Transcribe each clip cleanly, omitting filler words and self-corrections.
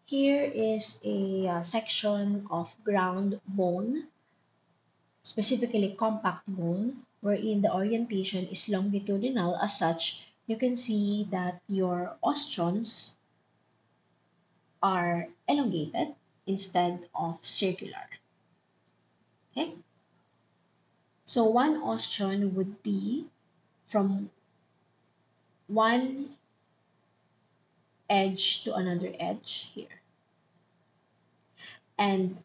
Here is a section of ground bone, specifically compact bone, wherein the orientation is longitudinal. As such, you can see that your osteons are elongated instead of circular. Okay? So one osteon would be from one edge to another edge here. And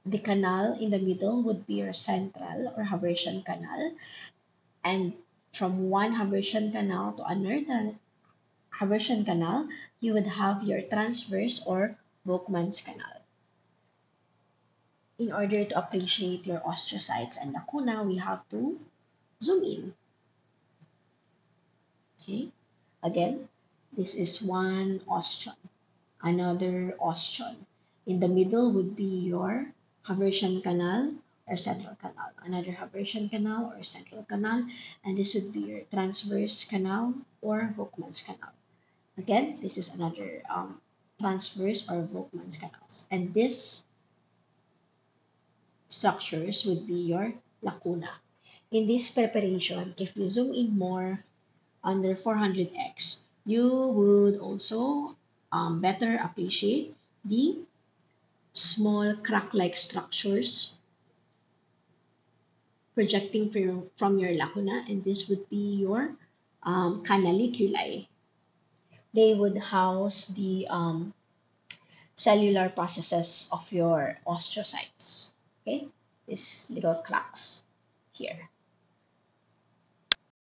the canal in the middle would be your central or Haversian canal. And from one Haversian canal to another Haversian canal, you would have your transverse or Volkmann's canal. In order to appreciate your osteocytes and lacuna, we have to zoom in. Okay, again, this is one osteon, another osteon. In the middle would be your Haversian canal or central canal, another Haversian canal or central canal, and this would be your transverse canal or Volkmann's canal. Again, this is another transverse or Volkmann's canals. And this structures would be your lacuna. In this preparation, if you zoom in more under 400x, you would also better appreciate the small crack-like structures projecting from your lacuna, and this would be your canaliculi. They would house the cellular processes of your osteocytes. Okay, these little cracks here.